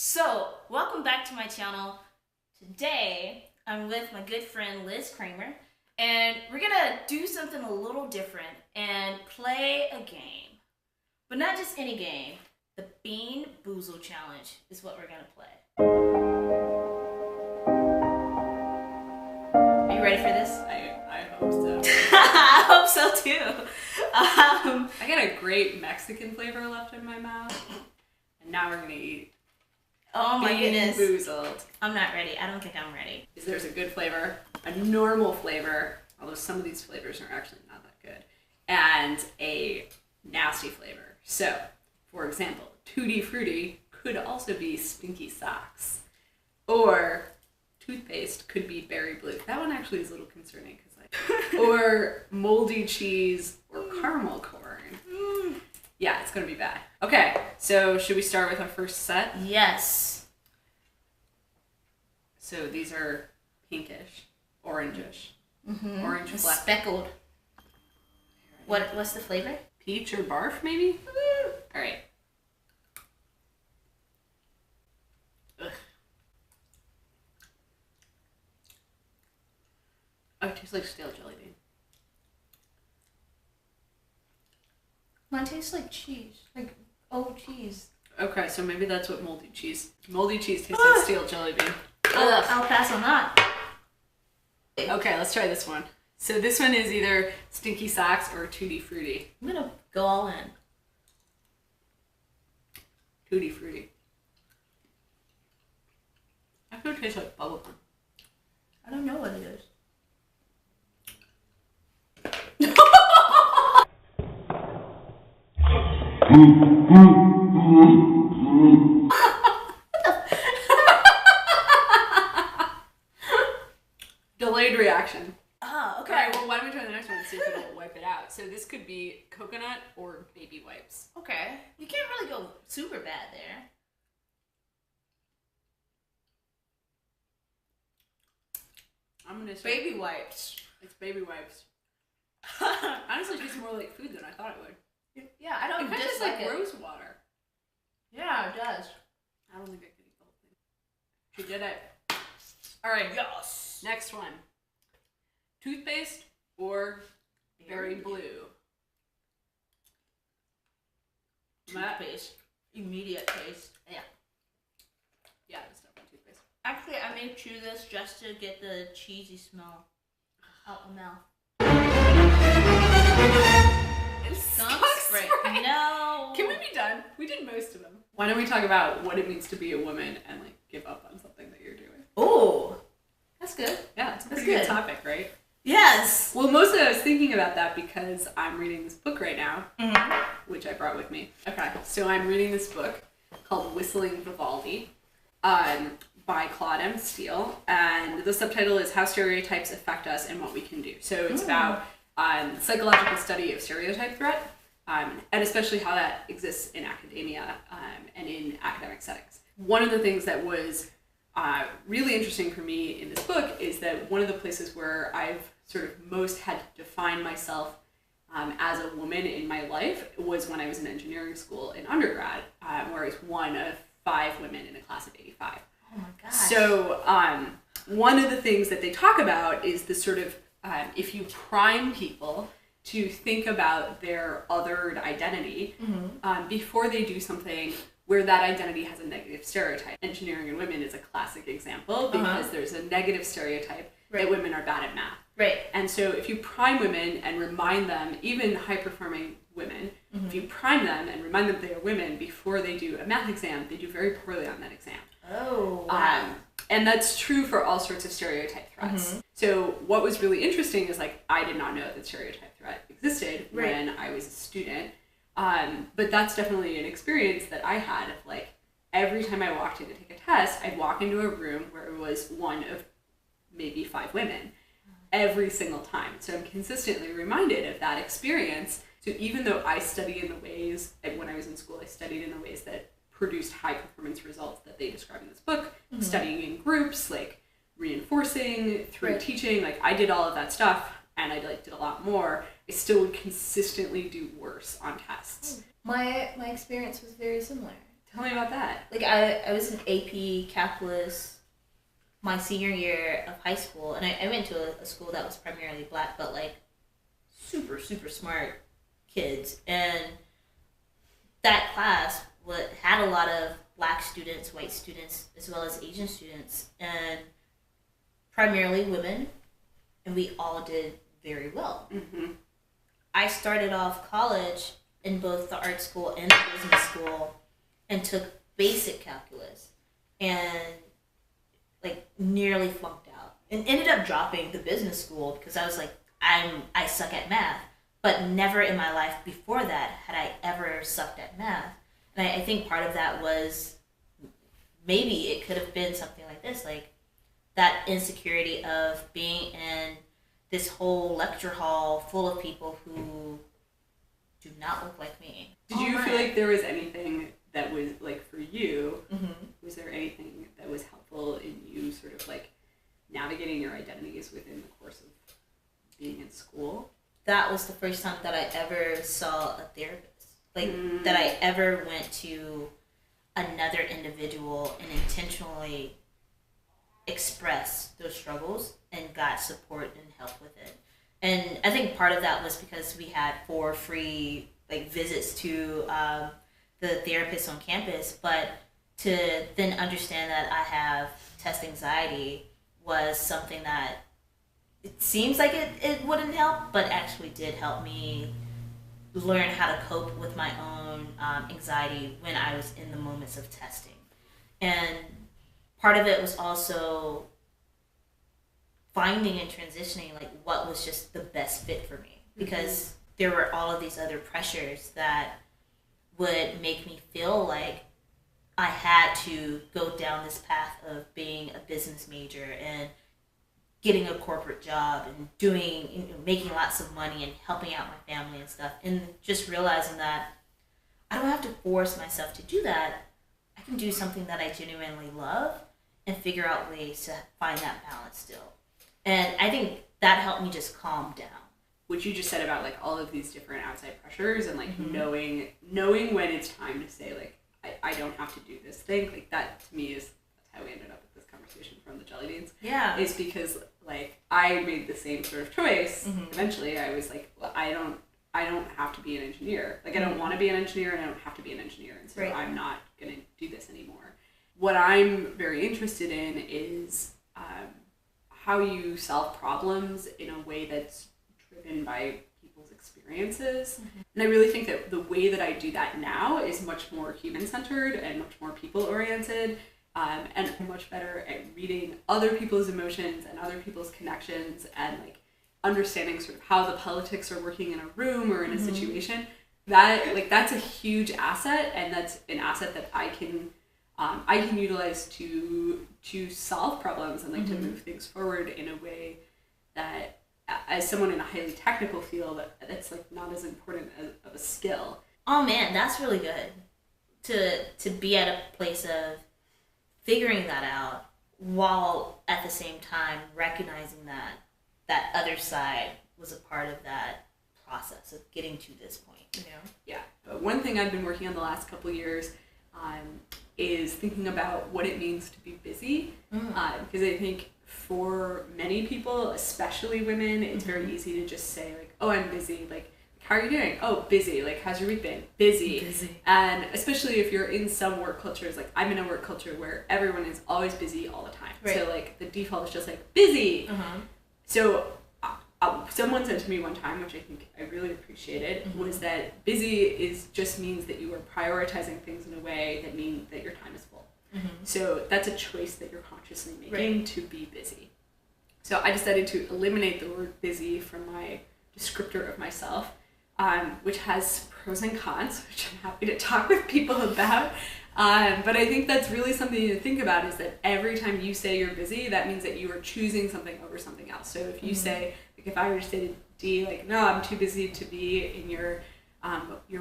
So, welcome back to my channel. Today, I'm with my good friend Liz Kramer, and we're gonna do something a little different and play a game. But not just any game. The Bean Boozled challenge is what we're gonna play. Are you ready for this? I hope so. I hope so too. I got a great Mexican flavor left in my mouth, and now we're gonna eat. Oh my goodness. Bean Boozled. I'm not ready. I don't think I'm ready. There's a good flavor, a normal flavor, although some of these flavors are actually not that good, and a nasty flavor. So, for example, Tutti Frutti could also be stinky socks, or toothpaste could be berry blue. That one actually is a little concerning or moldy cheese or caramel corn. Yeah, it's gonna be bad. Okay, so should we start with our first set? Yes. So these are pinkish, orangish, orange It's black. speckled. What's the flavor? Peach or barf, maybe? All right. Ugh. Oh, it tastes like stale jelly bean. Mine tastes like cheese. Like old cheese. Okay, so maybe that's what moldy cheese tastes like stale jelly bean. I'll pass on that. Okay, let's try this one. So this one is either stinky socks or Tutti Frutti. I'm gonna go all in. Tutti Frutti. I feel it tastes like bubblegum. I don't know what it is. Delayed reaction. Oh, okay. Alright, well, why don't we try the next one and see if it'll wipe it out. So this could be coconut or baby wipes. Okay. You can't really go super bad there. I'm gonna say Baby wipes. it's baby wipes. Honestly, it tastes more like food than I thought it would. Yeah, I don't It kind of tastes dislike like it. rose water. Yeah, it does. I don't think I could eat the whole thing. She did it. Alright, Yes. next one. Toothpaste or berry blue? Toothpaste. Immediate taste. Yeah. Yeah, it's definitely toothpaste. Actually, I may chew this just to get the cheesy smell out my mouth. Skunk spray. No. Can we be done? We did most of them. Why don't we talk about what it means to be a woman and like give up on something that you're doing? Oh, that's good. Yeah, it's a That's pretty good good. topic, right? Yes. Well, mostly I was thinking about that because I'm reading this book right now, which I brought with me. Okay, so I'm reading this book called Whistling Vivaldi by Claude M. Steele, and the subtitle is How Stereotypes Affect Us and What We Can Do. So it's about psychological study of stereotype threat, and especially how that exists in academia and in academic settings. One of the things that was really interesting for me in this book is that one of the places where I've sort of most had to define myself as a woman in my life was when I was in engineering school in undergrad, where I was one of 5 women in a class of 85. Oh my gosh. So one of the things that they talk about is the sort of, if you prime people to think about their othered identity before they do something where that identity has a negative stereotype. Engineering and women is a classic example because there's a negative stereotype that women are bad at math. Right. And so if you prime women and remind them, even high-performing women, if you prime them and remind them they are women before they do a math exam, they do very poorly on that exam. Oh, wow. And that's true for all sorts of stereotype threats. So what was really interesting is like, I did not know that stereotype threat existed when I was a student. But that's definitely an experience that I had of like, every time I walked in to take a test, I'd walk into a room where it was one of maybe 5 women every single time. So I'm consistently reminded of that experience. So even though I study in the ways, when I was in school, I studied in the ways that produced high performance results that they describe in this book, studying in groups, like reinforcing through teaching, like I did all of that stuff and I like did a lot more. I still would consistently do worse on tests. My experience was very similar. Tell me about that. Like, I was in AP Calculus my senior year of high school, and I went to a school that was primarily black, but like super, super smart kids. And that class had a lot of black students, white students, as well as Asian students, and primarily women, and we all did very well. Mm-hmm. I started off college in both the art school and the business school and took basic calculus and like nearly flunked out and ended up dropping the business school because I was like, I suck at math, but never in my life before that had I ever sucked at math. And I think part of that was maybe it could have been something like this, like that insecurity of being in this whole lecture hall full of people who do not look like me. Did you feel like there was anything that was like for you? Mm-hmm. Was there anything that was helpful in you sort of like navigating your identities within the course of being in school? That was the first time that I ever saw a therapist. Like that I ever went to another individual and intentionally expressed those struggles and got support and help with it. And I think part of that was because we had 4 free like visits to the therapist on campus, but to then understand that I have test anxiety was something that it seems like it wouldn't help, but actually did help me learn how to cope with my own anxiety when I was in the moments of testing. And part of it was also finding and transitioning like what was just the best fit for me, because there were all of these other pressures that would make me feel like I had to go down this path of being a business major and getting a corporate job and doing, making lots of money and helping out my family and stuff, and just realizing that I don't have to force myself to do that. I can do something that I genuinely love and figure out ways to find that balance still. And I think that helped me just calm down. What you just said about like all of these different outside pressures and like knowing when it's time to say like I don't have to do this thing, like that to me is how we ended up with this conversation from the jelly beans. Yeah. Is because like I made the same sort of choice. Eventually I was like, well, I don't have to be an engineer. Like I don't want to be an engineer and I don't have to be an engineer, and so I'm not gonna do this anymore. What I'm very interested in is how you solve problems in a way that's driven by people's experiences. And I really think that the way that I do that now is much more human-centered and much more people-oriented, and much better at reading other people's emotions and other people's connections and like understanding sort of how the politics are working in a room or in a situation. That like that's a huge asset, and that's an asset that I can utilize to solve problems and like to move things forward in a way that, as someone in a highly technical field, that's like not as important of a skill. Oh man, that's really good to be at a place of figuring that out while at the same time recognizing that that other side was a part of that process of getting to this point, you know? Yeah. But one thing I've been working on the last couple of years is thinking about what it means to be busy, because I think for many people, especially women, it's very easy to just say like, oh, I'm busy. Like, how are you doing? Oh, busy. Like, how's your week been? Busy. And especially if you're in some work cultures, like I'm in a work culture where everyone is always busy all the time. Right. So like the default is just like busy. So someone said to me one time, which I think I really appreciated, was that busy just means that you are prioritizing things in a way that mean that your time is full. So that's a choice that you're consciously making to be busy. So I decided to eliminate the word busy from my descriptor of myself, which has pros and cons, which I'm happy to talk with people about. But I think that's really something to think about, is that every time you say you're busy, that means that you are choosing something over something else. So if you say, like if I were to say to D, like, no, I'm too busy to be in your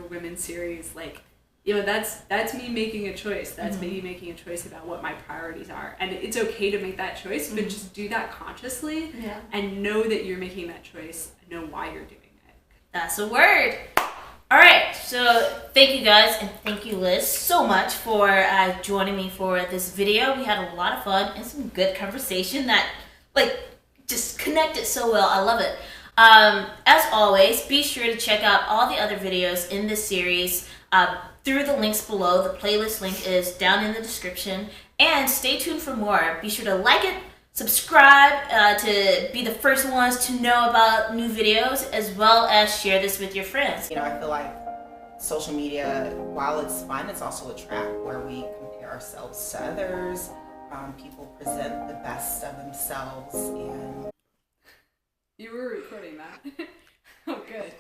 women's series, like, you know, that's me making a choice. That's me making a choice about what my priorities are. And it's okay to make that choice, but just do that consciously and know that you're making that choice, know why you're doing it. That's a word. All right, so thank you guys, and thank you, Liz, so much for joining me for this video. We had a lot of fun and some good conversation that, like, just connected so well. I love it. As always, be sure to check out all the other videos in this series through the links below. The playlist link is down in the description. And stay tuned for more. Be sure to like it, subscribe to be the first ones to know about new videos, as well as share this with your friends. You know, I feel like social media, while it's fun, it's also a trap where we compare ourselves to others. People present the best of themselves, and You were recording that. Oh, good.